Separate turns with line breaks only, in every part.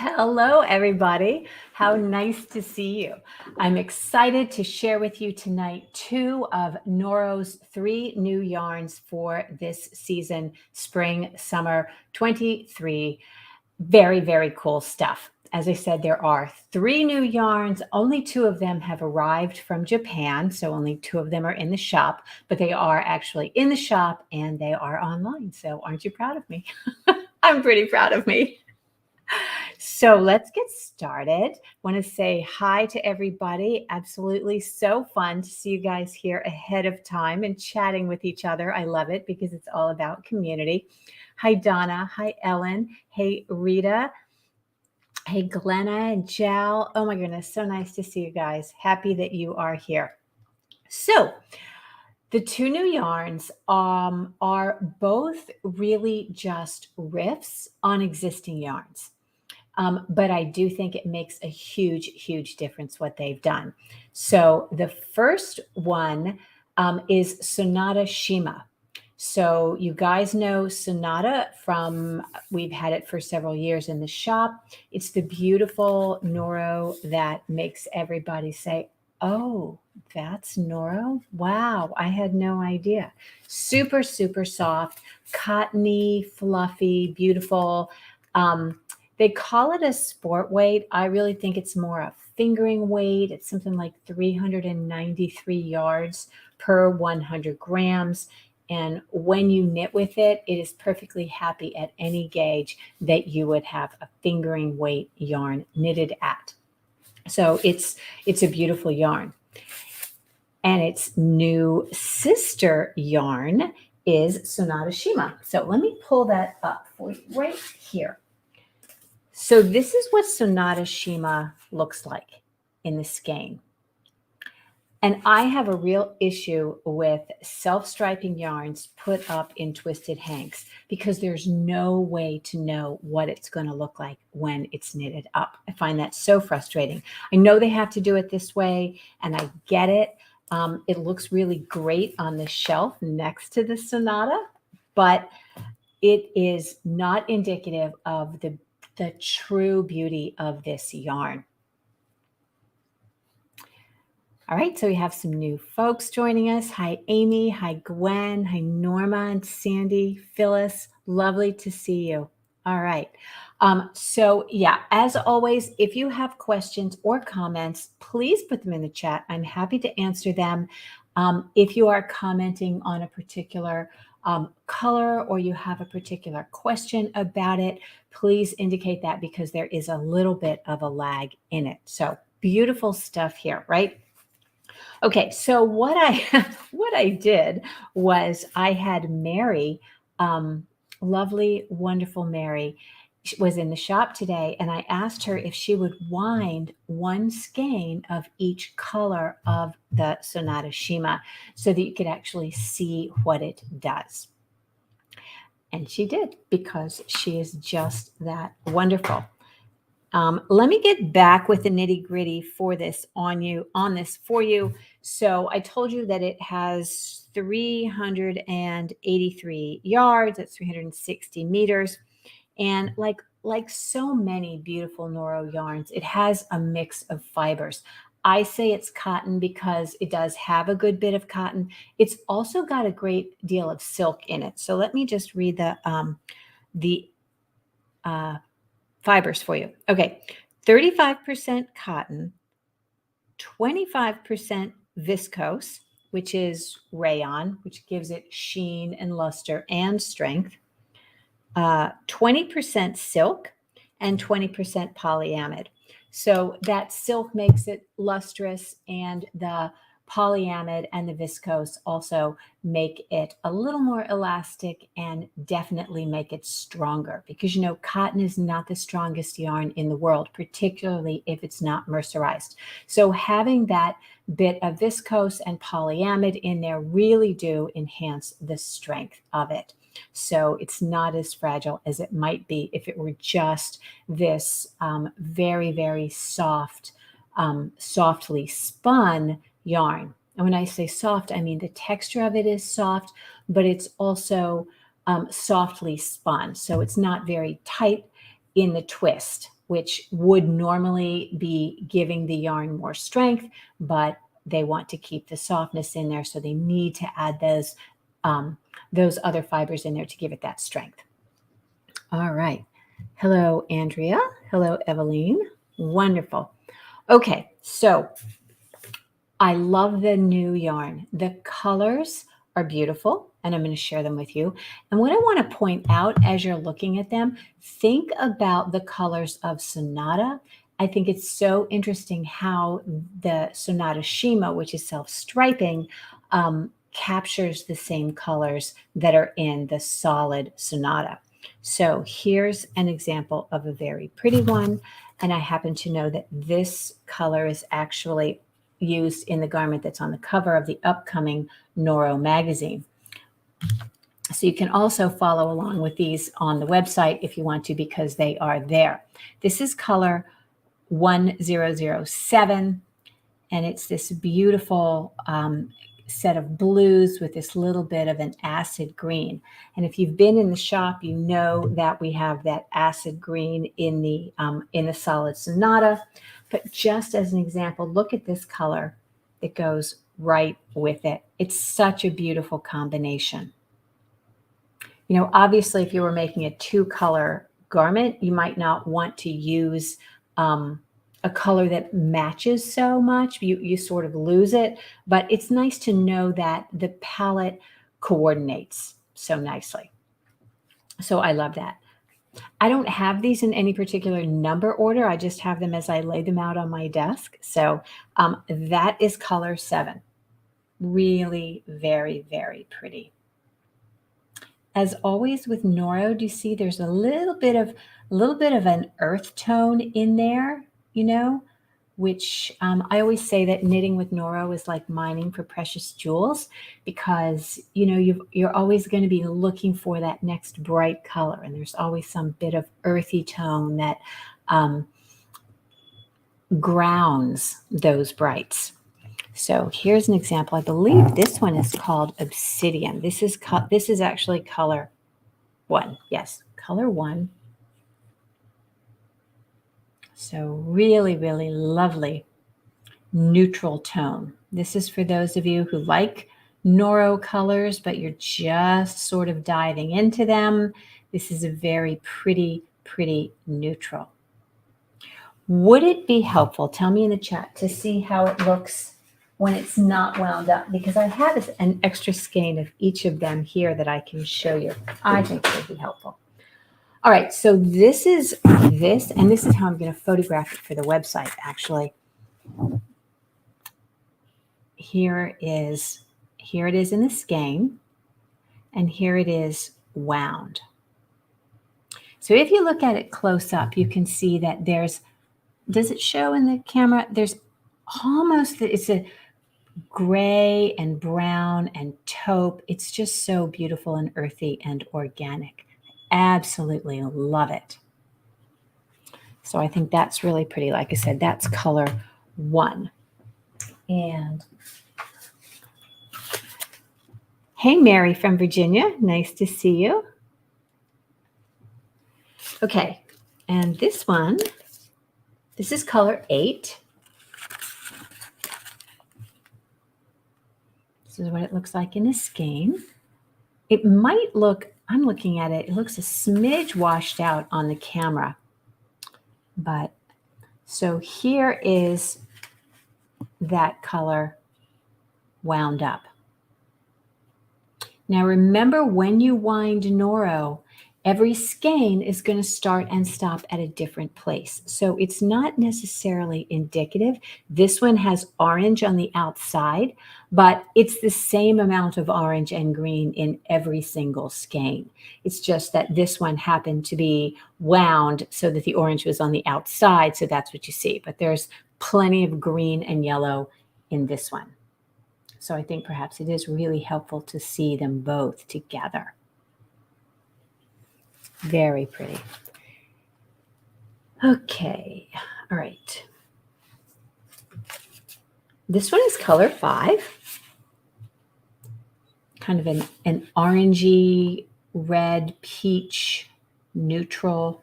Hello, everybody. How nice to see you. I'm excited to share with you tonight two of Noro's three new yarns for this season, spring, summer 23. Very, very cool stuff. As I said, there are three new yarns. Only two of them have arrived from Japan, so only two of them are in the shop, but they are actually in the shop and they are online. So aren't you proud of me? I'm pretty proud of me. So let's get started. Want to say hi to everybody. Absolutely so fun to see you guys here ahead of time and chatting with each other. I love it because it's all about community. Hi, Donna. Hi, Ellen. Hey, Rita. Hey, Glenna and Jal. Oh my goodness, so nice to see you guys. Happy that you are here. So the two new yarns are both really just riffs on existing yarns. But I do think it makes a huge, huge difference what they've done. So the first one is Sonata Shima. So you guys know Sonata we've had it for several years in the shop. It's the beautiful Noro that makes everybody say, oh, that's Noro? Wow, I had no idea. Super, super soft, cottony, fluffy, beautiful. They call it a sport weight. I really think it's more a fingering weight. It's something like 393 yards per 100 grams. And when you knit with it, it is perfectly happy at any gauge that you would have a fingering weight yarn knitted at. So it's a beautiful yarn. And its new sister yarn is Sonata Shima. So let me pull that up for you right here. So this is what Sonata Shima looks like in the skein. And I have a real issue with self-striping yarns put up in twisted hanks because there's no way to know what it's going to look like when it's knitted up. I find that so frustrating. I know they have to do it this way, and I get it. It looks really great on the shelf next to the Sonata, but it is not indicative of the true beauty of this yarn. All right, so we have some new folks joining us. Hi, Amy. Hi, Gwen. Hi, Norma and Sandy. Phyllis, lovely to see you. All right. So yeah, as always, if you have questions or comments, please put them in the chat. I'm happy to answer them. If you are commenting on a particular color or you have a particular question about it, please indicate that because there is a little bit of a lag in it. So beautiful stuff here, right? Okay, so what I did was I had Mary, lovely, wonderful Mary, she was in the shop today, and I asked her if she would wind one skein of each color of the Sonata Shima so that you could actually see what it does. And she did because she is just that wonderful. Let me get back with the nitty gritty for this for you. So I told you that it has 383 yards. That's 360 meters. And like so many beautiful Noro yarns, it has a mix of fibers. I say it's cotton because it does have a good bit of cotton. It's also got a great deal of silk in it. So let me just read the fibers for you. Okay, 35% cotton, 25% viscose, which is rayon, which gives it sheen and luster and strength, 20% silk, and 20% polyamide. So that silk makes it lustrous, and the polyamide and the viscose also make it a little more elastic and definitely make it stronger because, you know, cotton is not the strongest yarn in the world, particularly if it's not mercerized. So having that bit of viscose and polyamide in there really do enhance the strength of it. So it's not as fragile as it might be if it were just this very, very soft, softly spun yarn. And when I say soft, I mean the texture of it is soft, but it's also softly spun. So it's not very tight in the twist, which would normally be giving the yarn more strength, but they want to keep the softness in there, so they need to add those other fibers in there to give it that strength. All right. Hello, Andrea. Hello, Eveline. Wonderful. Okay, so I love the new yarn. The colors are beautiful, and I'm going to share them with you. And what I want to point out as you're looking at them, think about the colors of Sonata. I think it's so interesting how the Sonata Shima, which is self-striping, captures the same colors that are in the solid Sonata. So here's an example of a very pretty one. And I happen to know that this color is actually used in the garment that's on the cover of the upcoming Noro magazine. So you can also follow along with these on the website if you want to, because they are there. This is color 1007, and it's this beautiful set of blues with this little bit of an acid green. And if you've been in the shop, you know that we have that acid green in the solid Sonata. But just as an example, look at this color that goes right with it. It's such a beautiful combination. You know, obviously, if you were making a two-color garment, you might not want to use a color that matches so much. You sort of lose it, but it's nice to know that the palette coordinates so nicely. So I love that. I don't have these in any particular number order. I just have them as I lay them out on my desk. So that is color 7. Really very, very pretty. As always with Noro, do you see there's a little bit of an earth tone in there, you know, which I always say that knitting with Noro is like mining for precious jewels, because, you know, you're always going to be looking for that next bright color. And there's always some bit of earthy tone that grounds those brights. So here's an example. I believe this one is called Obsidian. This is actually color 1. Yes, color 1. So really, really lovely neutral tone. This is for those of you who like Noro colors, but you're just sort of diving into them. This is a very pretty, pretty neutral. Would it be helpful, tell me in the chat, to see how it looks when it's not wound up? Because I have an extra skein of each of them here that I can show you. I think it would be helpful. All right, so this is this, and this is how I'm going to photograph it for the website, actually. Here it is in the skein, and here it is wound. So if you look at it close up, you can see that does it show in the camera? There's almost, it's a gray and brown and taupe. It's just so beautiful and earthy and organic. Absolutely love it. So I think that's really pretty. Like I said, that's color 1. And hey, Mary from Virginia. Nice to see you. Okay. And this one, this is color 8. This is what it looks like in a skein. It might look, I'm looking at it, it looks a smidge washed out on the camera. But so here is that color wound up. Now remember, when you wind Noro, every skein is going to start and stop at a different place. So it's not necessarily indicative. This one has orange on the outside, but it's the same amount of orange and green in every single skein. It's just that this one happened to be wound so that the orange was on the outside, so that's what you see. But there's plenty of green and yellow in this one. So I think perhaps it is really helpful to see them both together. Very pretty. Okay, all right. This one is color 5. Kind of an orangey, red, peach, neutral.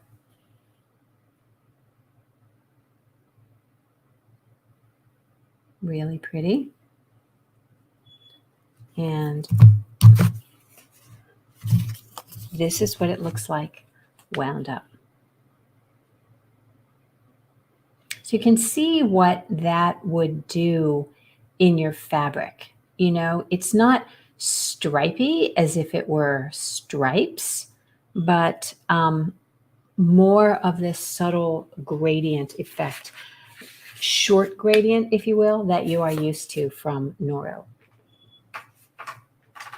Really pretty. And this is what it looks like wound up. So you can see what that would do in your fabric. You know, it's not stripy as if it were stripes, but more of this subtle gradient effect, short gradient, if you will, that you are used to from Noro.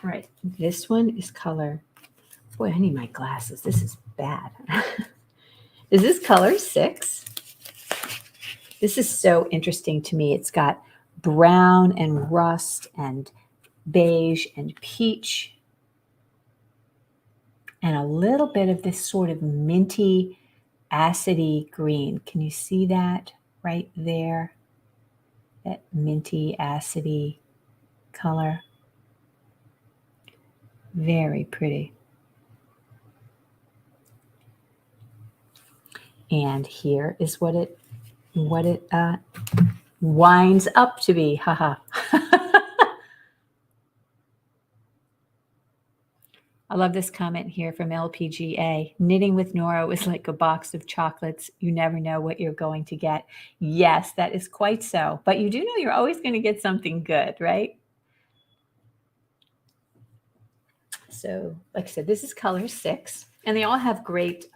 All right, this one is color. Boy, I need my glasses. This is bad. Is this color 6? This is so interesting to me. It's got brown and rust and beige and peach and a little bit of this sort of minty, acidy green. Can you see that right there? That minty, acidy color. Very pretty. And here is what it winds up to be. Haha. I love this comment here from LPGA. Knitting with Noro is like a box of chocolates. You never know what you're going to get. Yes, that is quite so. But you do know you're always going to get something good, right? So, like I said, this is color 6. And they all have great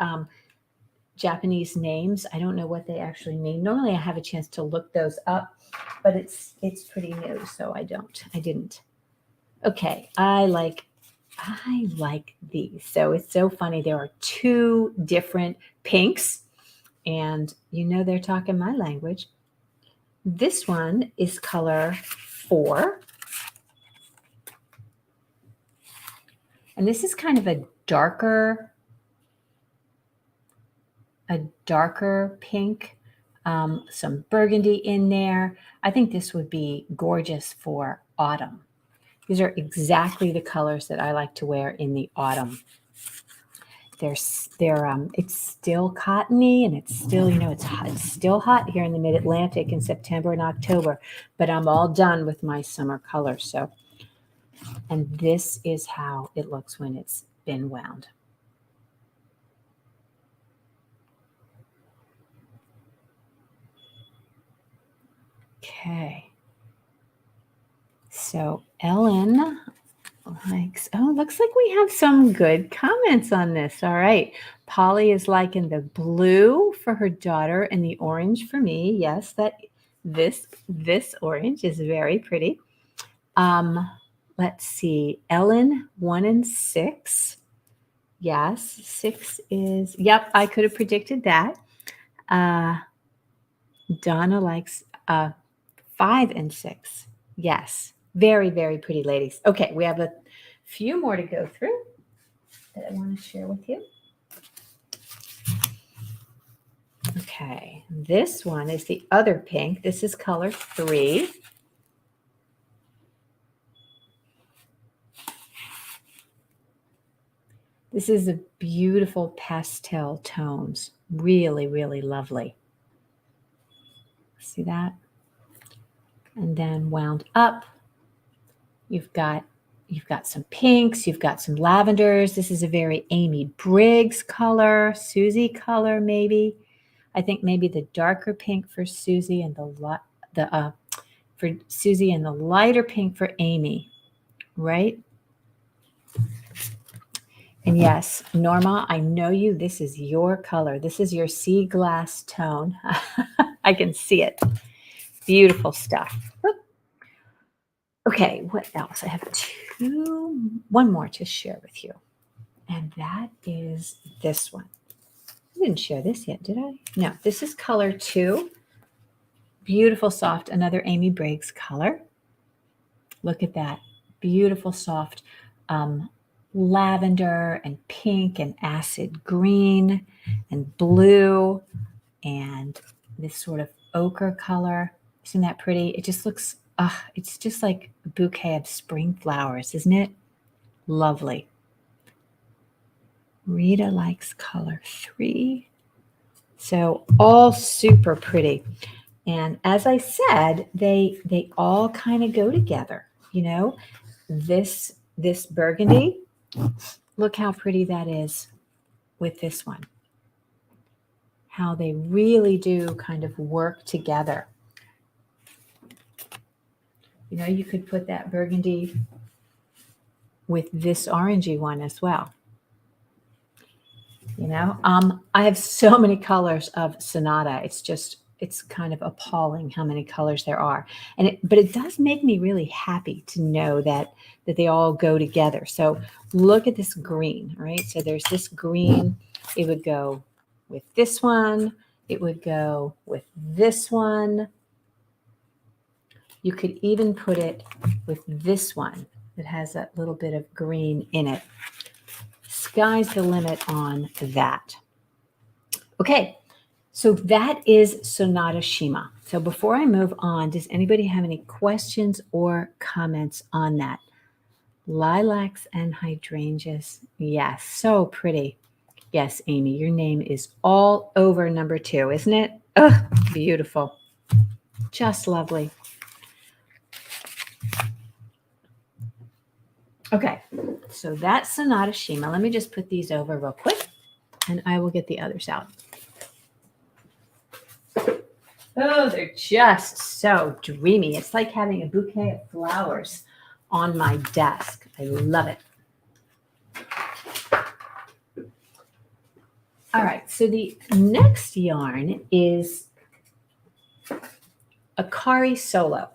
Japanese names. I don't know what they actually mean. Normally I have a chance to look those up, but it's pretty new, so I didn't. Okay, I like these. So it's so funny. There are 2 different pinks, and you know they're talking my language. This one is color 4. And this is kind of a darker pink, some burgundy in there. I think this would be gorgeous for autumn. These are exactly the colors that I like to wear in the autumn. It's still cottony, and it's still, you know, it's still hot here in the mid-Atlantic in September and October, but I'm all done with my summer color. So, and this is how it looks when it's been wound. Okay. So Ellen likes, oh, looks like we have some good comments on this. All right. Polly is liking the blue for her daughter and the orange for me. Yes, this orange is very pretty. Let's see. Ellen, 1 and 6. Yes, 6 is, yep, I could have predicted that. Donna likes 5 and 6. Yes, very, very pretty, ladies. Okay, we have a few more to go through that I want to share with you. Okay, this one is the other pink. This is color 3. This is a beautiful pastel tones. Really, really lovely. See that? And then wound up, you've got some pinks, you've got some lavenders. This is a very Amy Briggs color, Susie color maybe. I think maybe the darker pink for Susie and the lighter pink for Amy, right? And yes, Norma, I know you. This is your color. This is your sea glass tone. I can see it. Beautiful stuff. Okay, what else? I have one more to share with you. And that is this one. I didn't share this yet, did I? No, this is color 2. Beautiful, soft, another Amy Briggs color. Look at that. Beautiful, soft lavender and pink and acid green and blue and this sort of ochre color. Isn't that pretty? It just looks, it's just like a bouquet of spring flowers, isn't it? Lovely. Rita likes color 3. So all super pretty. And as I said, they all kind of go together, you know. This burgundy, look how pretty that is with this one. How they really do kind of work together. You know, you could put that burgundy with this orangey one as well. You know, I have so many colors of Sonata. It's kind of appalling how many colors there are. But it does make me really happy to know that they all go together. So look at this green, right? So there's this green. It would go with this one. It would go with this one. You could even put it with this one that has that little bit of green in it. Sky's the limit on that. Okay, so that is Sonata Shima. So before I move on, does anybody have any questions or comments on that? Lilacs and hydrangeas. Yes, so pretty. Yes, Amy, your name is all over number 2, isn't it? Oh, beautiful. Just lovely. Okay, so that's Sonata Shima. Let me just put these over real quick, and I will get the others out. Oh, they're just so dreamy. It's like having a bouquet of flowers on my desk. I love it. All right, so the next yarn is Akari Solo.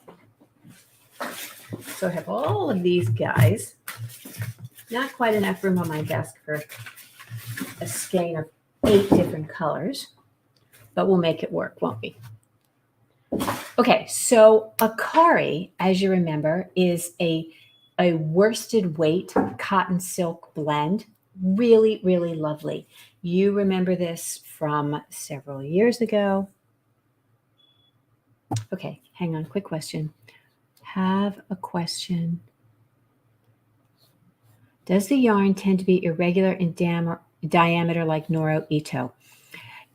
So I have all of these guys. Not quite enough room on my desk for a skein of 8 different colors, but we'll make it work, won't we? Okay, so Akari, as you remember, is a worsted weight cotton silk blend. Really, really lovely. You remember this from several years ago. Okay, hang on, quick question. Have a question. Does the yarn tend to be irregular in diameter like Noro Ito?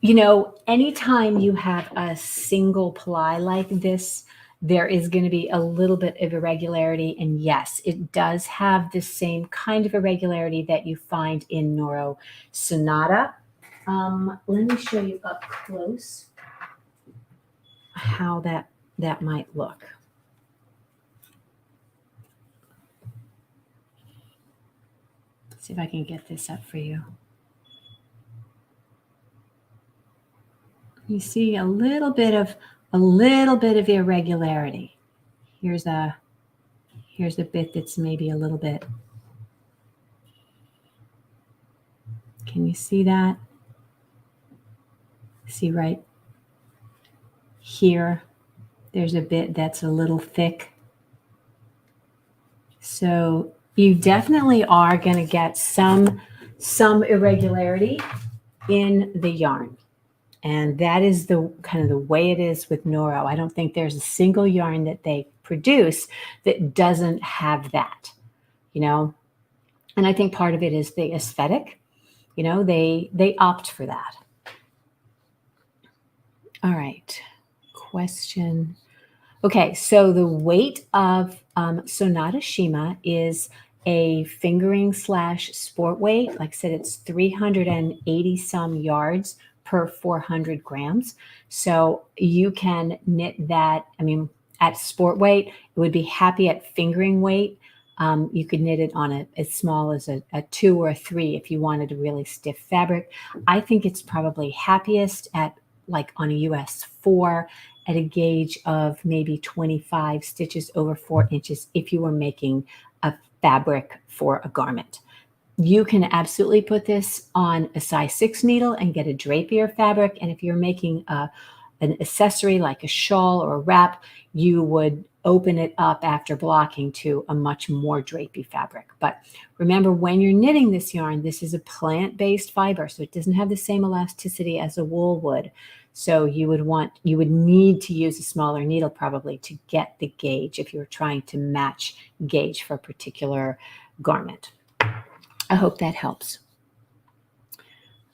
You know, anytime you have a single ply like this, there is going to be a little bit of irregularity. And yes, it does have the same kind of irregularity that you find in Noro Sonata. Let me show you up close how that might look. Let's see if I can get this up for you. You see a little bit of irregularity. Here's a bit that's maybe a little bit. Can you see that? See right here, there's a bit that's a little thick. So you definitely are going to get some irregularity in the yarn. And that is the kind of the way it is with Noro. I don't think there's a single yarn that they produce that doesn't have that, you know. And I think part of it is the aesthetic. You know, they opt for that. All right, question. Okay, so the weight of Sonata Shima is a fingering / sport weight. Like I said, it's 380 some yards per 400 grams. So you can knit that, I mean, at sport weight, it would be happy at fingering weight. You could knit it on as small as a 2 or a 3 if you wanted a really stiff fabric. I think it's probably happiest at like on a US 4 at a gauge of maybe 25 stitches over 4 inches if you were making a fabric for a garment. You can absolutely put this on a size 6 needle and get a drapier fabric. And if you're making an accessory like a shawl or a wrap, you would open it up after blocking to a much more drapey fabric. But remember, when you're knitting this yarn, this is a plant-based fiber, so it doesn't have the same elasticity as a wool would. So you would need to use a smaller needle probably to get the gauge if you're trying to match gauge for a particular garment. I hope that helps.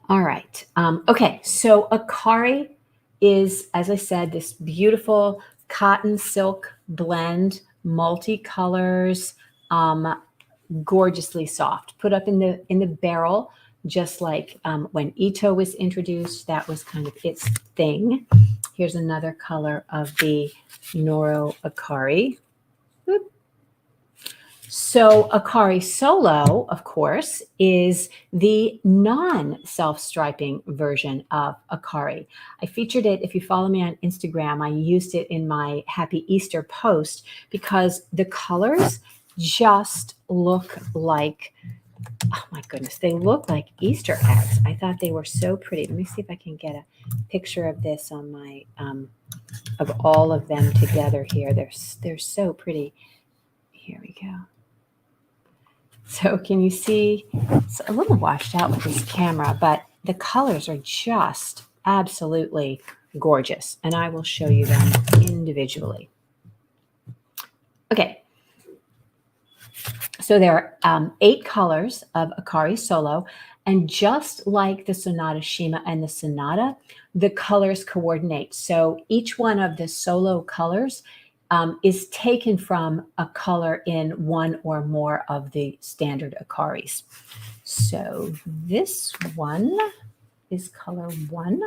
All right. Okay, so Akari is, as I said, this beautiful cotton silk blend, multicolors, gorgeously soft. Put up in the barrel, just like when Ito was introduced, that was kind of its thing. Here's another color of the Noro Akari. Oop. So Akari Solo, of course, is the non-self-striping version of Akari. I featured it, if you follow me on Instagram, I used it in my Happy Easter post because the colors just look like, oh my goodness, they look like Easter eggs. I thought they were so pretty. Let me see if I can get a picture of this on my, of all of them together here. They're so pretty. Here we go. So can you see, it's a little washed out with this camera, but the colors are just absolutely gorgeous. And I will show you them individually. Okay. So there are 8 colors of Akari Solo. And just like the Sonata Shima and the Sonata, the colors coordinate. So each one of the solo colors is taken from a color in one or more of the standard Akaris. So this one is color 1.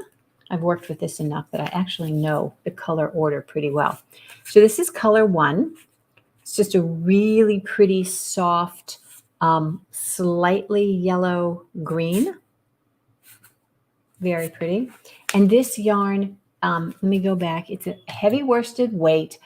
I've worked with this enough that I actually know the color order pretty well. So this is color 1. It's just a really pretty soft, slightly yellow green. Very pretty. And this yarn, let me go back. It's a heavy worsted weight.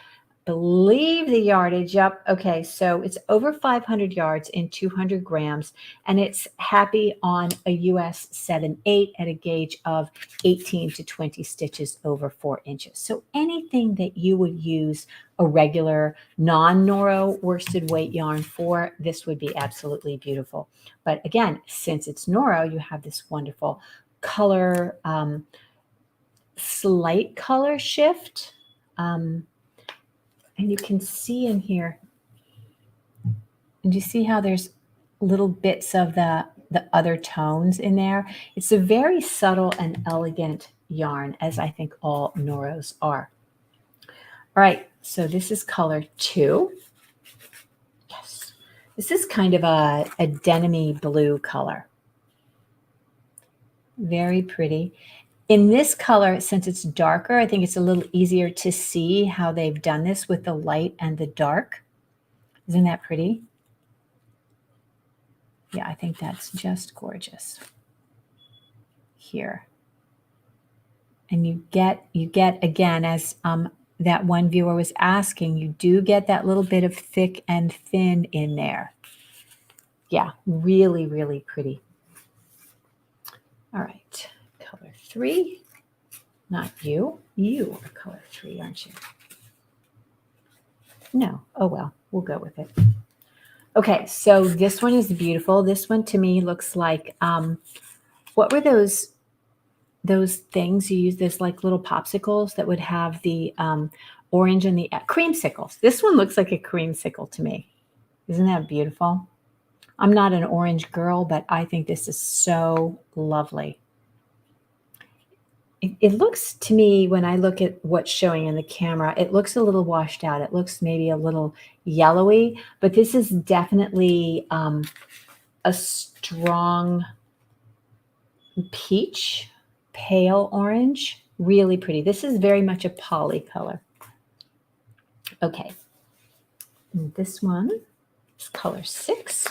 Believe the yardage. Yep. Okay. So it's over 500 yards in 200 grams, and it's happy on a US 7/8 at a gauge of 18 to 20 stitches over 4 inches. So anything that you would use a regular non-Noro worsted weight yarn for, this would be absolutely beautiful. But again, since it's Noro, you have this wonderful color, slight color shift. And you can see in here, and you see how there's little bits of the other tones in there? It's a very subtle and elegant yarn, as I think all Noros are. All right, so this is color 2. Yes, this is kind of a denim-y blue color. Very pretty. In this color, since it's darker, I think it's a little easier to see how they've done this with the light and the dark. Isn't that pretty? Yeah, I think that's just gorgeous here. And you get again, as that one viewer was asking, you do get that little bit of thick and thin in there. Yeah, really, really pretty. All right, color 3. Not you. You are color 3, aren't you? No. Oh, well, we'll go with it. Okay, so this one is beautiful. This one to me looks like, what were those things you use? Those like little popsicles that would have the orange and the creamsicles. This one looks like a creamsicle to me. Isn't that beautiful? I'm not an orange girl, but I think this is so lovely. It looks to me, when I look at what's showing in the camera, it looks a little washed out. It looks maybe a little yellowy, but this is definitely a strong peach, pale orange, really pretty. This is very much a poly color. Okay, and this one is color 6.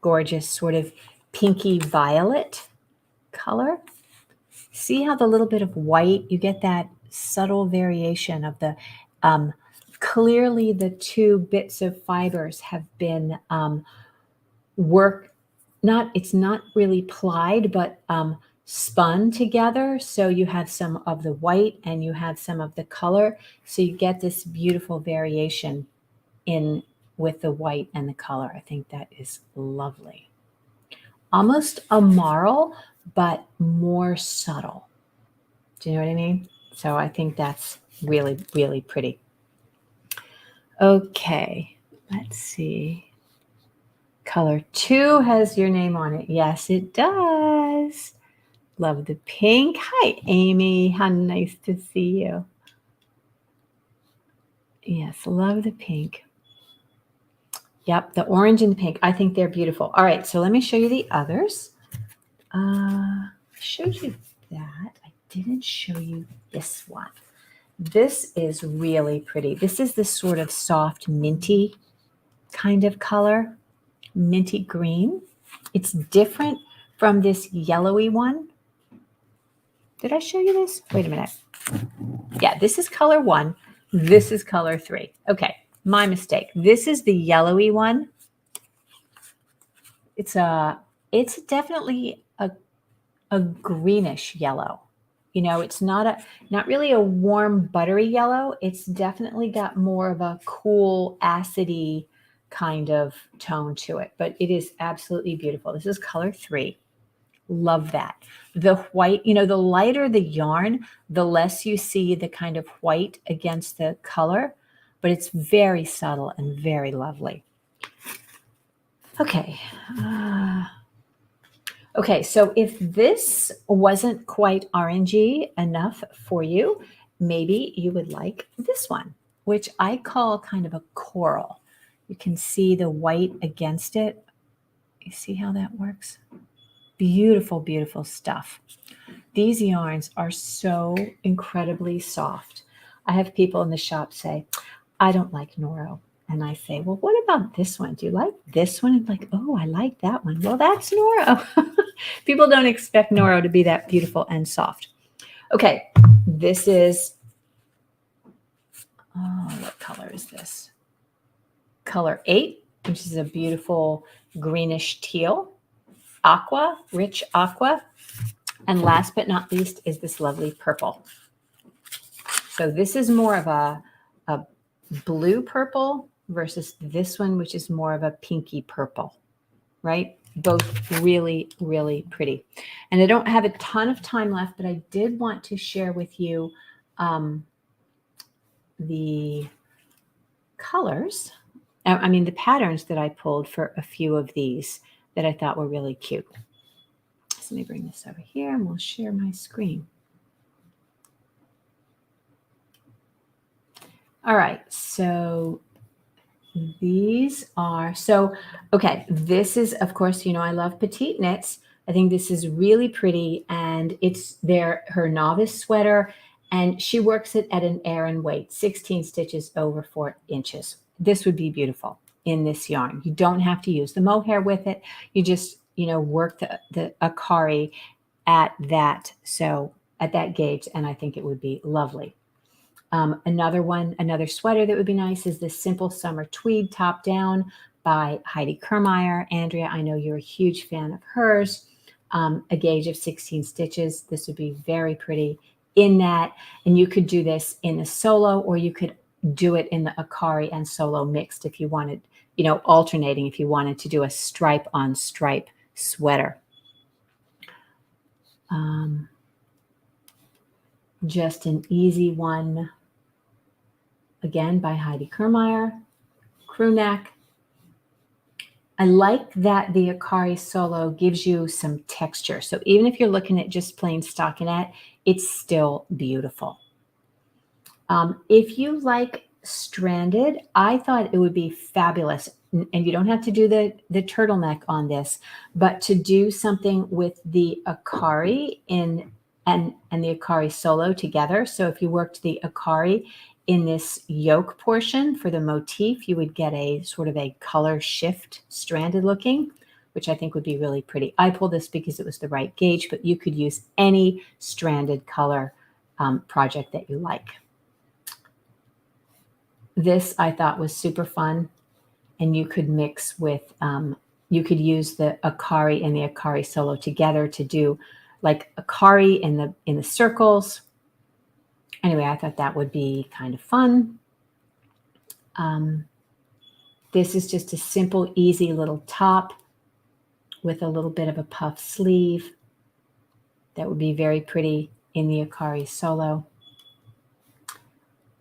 Gorgeous, sort of pinky violet color. See how the little bit of white, you get that subtle variation of the, clearly the 2 bits of fibers have been it's not really plied, but spun together. So you have some of the white and you have some of the color. So you get this beautiful variation in with the white and the color. I think that is lovely. Almost a marl, but more subtle. Do you know what I mean? So I think that's really, really pretty. Okay, let's see. Color 2 has your name on it. Yes, it does. Love the pink. Hi, Amy. How nice to see you. Yes, love the pink. Yep, the orange and the pink. I think they're beautiful. All right, so let me show you the others. I showed you that. I didn't show you this one. This is really pretty. This is this sort of soft minty kind of color, minty green. It's different from this yellowy one. Did I show you this? Wait a minute. Yeah, this is color 1. This is color 3. Okay, my mistake. This is the yellowy one. It's definitely a greenish yellow. You know, it's not really a warm buttery yellow. It's definitely got more of a cool acidy kind of tone to it, but it is absolutely beautiful. This is color 3. Love that. The white, you know, the lighter the yarn, the less you see the kind of white against the color, but it's very subtle and very lovely. Okay. Okay, so if this wasn't quite orangey enough for you, maybe you would like this one, which I call kind of a coral. You can see the white against it. You see how that works? Beautiful, beautiful stuff. These yarns are so incredibly soft. I have people in the shop say, I don't like Noro. And I say, well, what about this one? Do you like this one? And like, oh, I like that one. Well, that's Noro. People don't expect Noro to be that beautiful and soft. Okay, this is, oh, what color is this? Color 8, which is a beautiful greenish teal, aqua, rich aqua. And last but not least is this lovely purple. So this is more of a blue purple versus this one, which is more of a pinky purple, right? Both really, really pretty. And I don't have a ton of time left, but I did want to share with you the colors, the patterns that I pulled for a few of these that I thought were really cute. So let me bring this over here and we'll share my screen. All right, so these are, okay, this is, of course, you know, I love petite knits. I think this is really pretty, and it's her novice sweater, and she works it at an Aran weight, 16 stitches over 4 inches. This would be beautiful in this yarn. You don't have to use the mohair with it. You just, you know, work the Akari at that gauge, and I think it would be lovely. Another sweater that would be nice is this Simple Summer Tweed Top Down by Heidi Kermeyer. Andrea, I know you're a huge fan of hers. A gauge of 16 stitches. This would be very pretty in that. And you could do this in a solo, or you could do it in the Akari and solo mixed if you wanted, you know, alternating if you wanted to do a stripe on stripe sweater. Just an easy one. Again, by Heidi Kermeyer, crew neck. I like that the Akari Solo gives you some texture. So even if you're looking at just plain stockinette, it's still beautiful. If you like stranded, I thought it would be fabulous. And you don't have to do the turtleneck on this, but to do something with the Akari and the Akari Solo together. So if you worked the Akari in this yoke portion for the motif, you would get a sort of a color shift stranded looking, which I think would be really pretty. I pulled this because it was the right gauge, but you could use any stranded color project that you like. This I thought was super fun, and you could mix with, you could use the Akari and the Akari Solo together to do like Akari in the circles. Anyway, I thought that would be kind of fun. This is just a simple, easy little top with a little bit of a puff sleeve. That would be very pretty in the Akari Solo.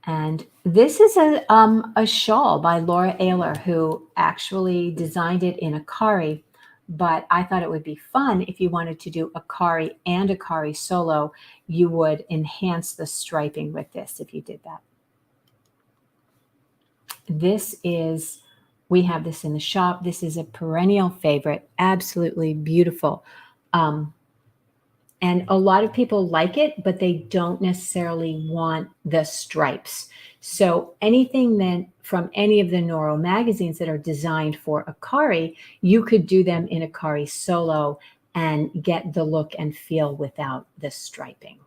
And this is a shawl by Laura Ayler, who actually designed it in Akari, but I thought it would be fun if you wanted to do Akari and Akari solo, you would enhance the striping with this if you did that. This is, we have this in the shop. This is a perennial favorite, absolutely beautiful. And a lot of people like it, but they don't necessarily want the stripes. So anything then from any of the Noro magazines that are designed for Akari, you could do them in Akari solo and get the look and feel without the striping.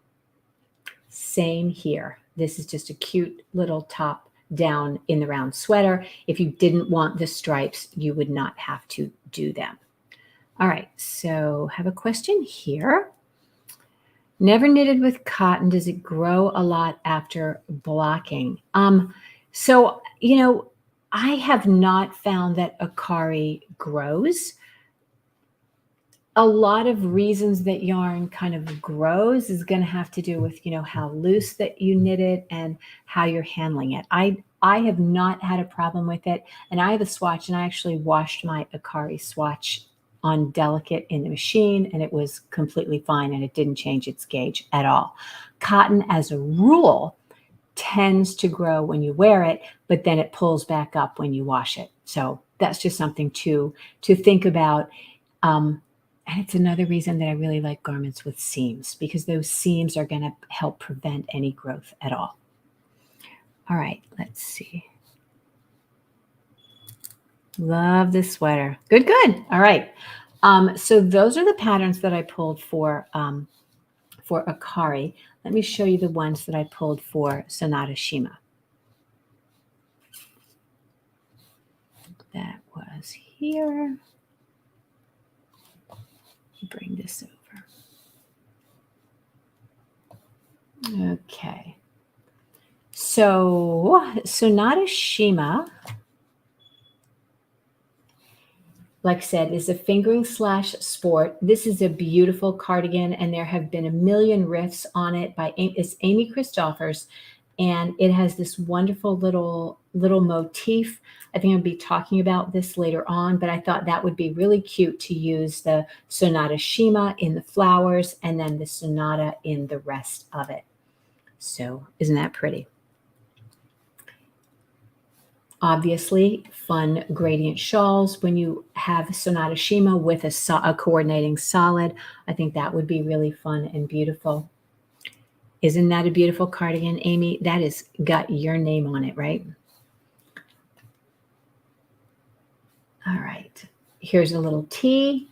Same here. This is just a cute little top down in the round sweater. If you didn't want the stripes, you would not have to do them. All right, so have a question here. Never knitted with cotton. Does it grow a lot after blocking? So, I have not found that Akari grows. A lot of reasons that yarn kind of grows is going to have to do with, how loose that you knit it and how you're handling it. I have not had a problem with it. And I have a swatch, and I actually washed my Akari swatch on delicate in the machine, and it was completely fine, and it didn't change its gauge at all. Cotton, as a rule, tends to grow when you wear it, but then it pulls back up when you wash it. So that's just something to think about. And it's another reason that I really like garments with seams, because those seams are going to help prevent any growth at all. All right, let's see. Love this sweater. Good, good. All right. So those are the patterns that I pulled for Akari. Let me show you the ones that I pulled for Sonata Shima. That was here. Bring this over. Okay. So Sonata Shima, like I said, is a fingering / sport. This is a beautiful cardigan, and there have been a million riffs on it by it's Amy Christoffers, and it has this wonderful little motif. I think I'll be talking about this later on, but I thought that would be really cute to use the Sonata Shima in the flowers and then the Sonata in the rest of it. So isn't that pretty? Obviously, fun gradient shawls. When you have Sonata Shima with a coordinating solid, I think that would be really fun and beautiful. Isn't that a beautiful cardigan, Amy? That has got your name on it, right? All right. Here's a little T.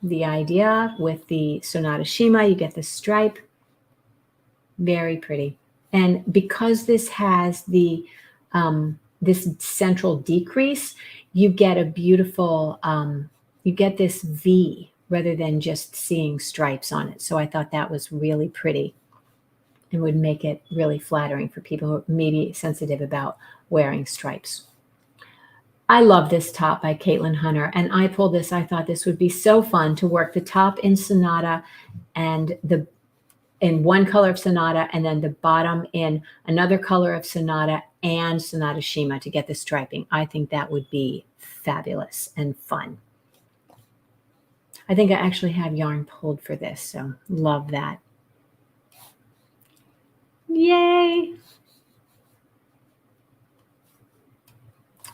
The idea with the Sonata Shima, you get the stripe. Very pretty. And because this has the this central decrease, you get a beautiful, you get this V rather than just seeing stripes on it. So I thought that was really pretty and would make it really flattering for people who may be sensitive about wearing stripes. I love this top by Caitlin Hunter, and I pulled this. I thought this would be so fun to work the top in Sonata and in one color of Sonata, and then the bottom in another color of Sonata and Sonata Shima to get the striping. I think that would be fabulous and fun. I think I actually have yarn pulled for this, so love that. Yay!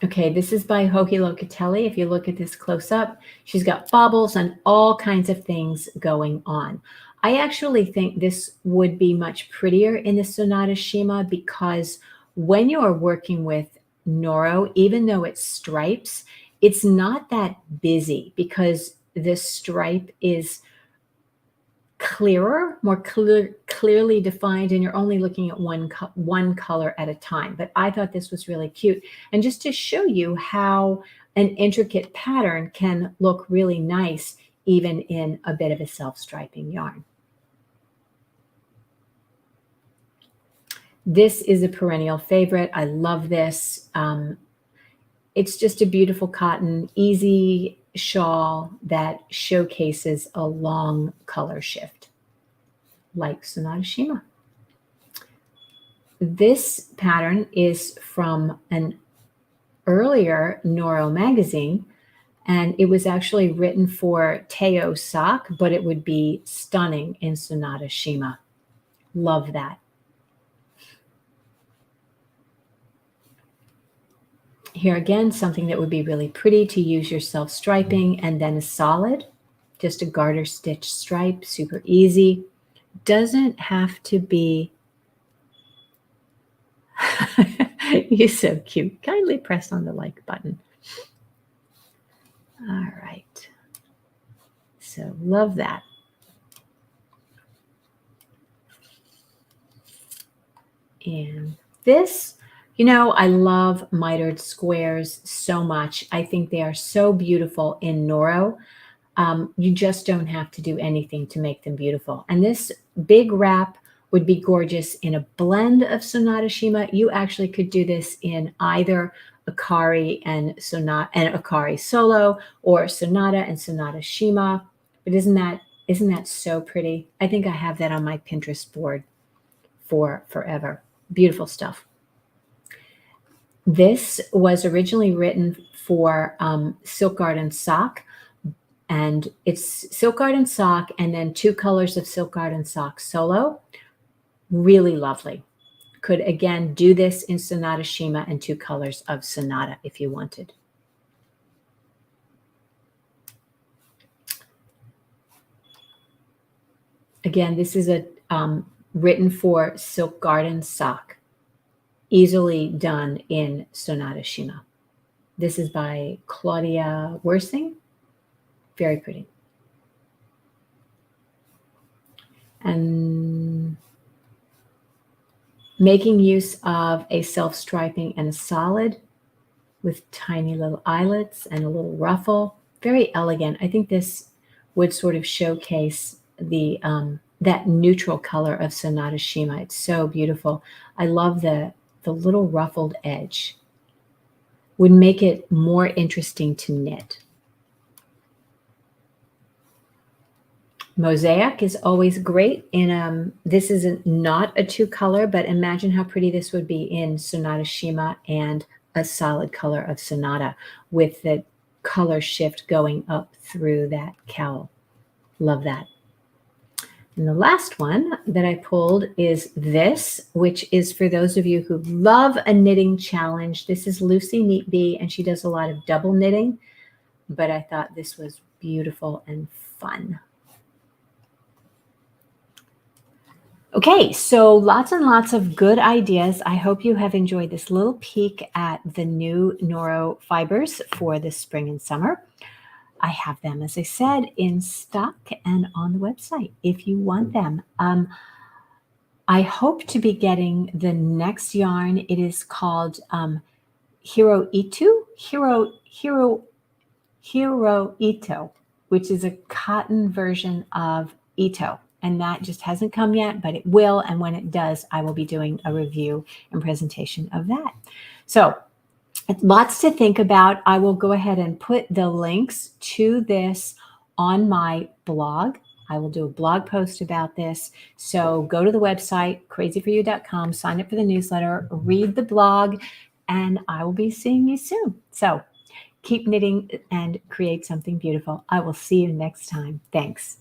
Okay, this is by Hohi Locatelli. If you look at this close up, she's got baubles and all kinds of things going on. I actually think this would be much prettier in the Sonata Shima, because when you are working with Noro, even though it's stripes, it's not that busy because the stripe is clearer, more clearly defined, and you're only looking at one color at a time. But I thought this was really cute. And just to show you how an intricate pattern can look really nice even in a bit of a self-striping yarn. This is a perennial favorite. I love this. It's just a beautiful cotton, easy shawl that showcases a long color shift, like Sonata Shima. This pattern is from an earlier Noro magazine, And it was actually written for Teo sock, but it would be stunning in Sonata Shima. Love that. Here again, something that would be really pretty to use your self-striping, and then a solid, just a garter stitch stripe, super easy. Doesn't have to be. You're so cute. Kindly press on the like button. All right. So love that. And this, I love mitered squares so much. I think they are so beautiful in Noro. You just don't have to do anything to make them beautiful. And this big wrap would be gorgeous in a blend of Sonata Shima. You actually could do this in either Akari and Sonata and Akari solo, or Sonata and Sonata Shima. But isn't that so pretty? I think I have that on my Pinterest board for forever. Beautiful stuff. This was originally written for Silk Garden sock, and it's Silk Garden sock and then 2 colors of Silk Garden sock solo. Really lovely. Could again do this in Sonata Shima and 2 colors of Sonata if you wanted. Again, this is a written for Silk Garden sock, easily done in Sonata Shima. This is by Claudia Worsing. Very pretty. And making use of a self-striping and a solid with tiny little eyelets and a little ruffle. Very elegant. I think this would sort of showcase the that neutral color of Sonata Shima. It's so beautiful. I love the little ruffled edge. Would make it more interesting to knit. Mosaic is always great in this is not a 2 color, but imagine how pretty this would be in Sonata Shima and a solid color of Sonata with the color shift going up through that cowl. Love that. And the last one that I pulled is this, which is for those of you who love a knitting challenge. This is Lucy Neat Bee, and she does a lot of double knitting, but I thought this was beautiful and fun. Okay, so lots and lots of good ideas. I hope you have enjoyed this little peek at the new Noro fibers for the spring and summer. I have them, as I said, in stock and on the website if you want them. I hope to be getting the next yarn. It is called Hiro Ito, which is a cotton version of Ito. And that just hasn't come yet, but it will. And when it does, I will be doing a review and presentation of that. So lots to think about. I will go ahead and put the links to this on my blog. I will do a blog post about this. So go to the website, crazyforyou.com, sign up for the newsletter, read the blog, and I will be seeing you soon. So keep knitting and create something beautiful. I will see you next time. Thanks.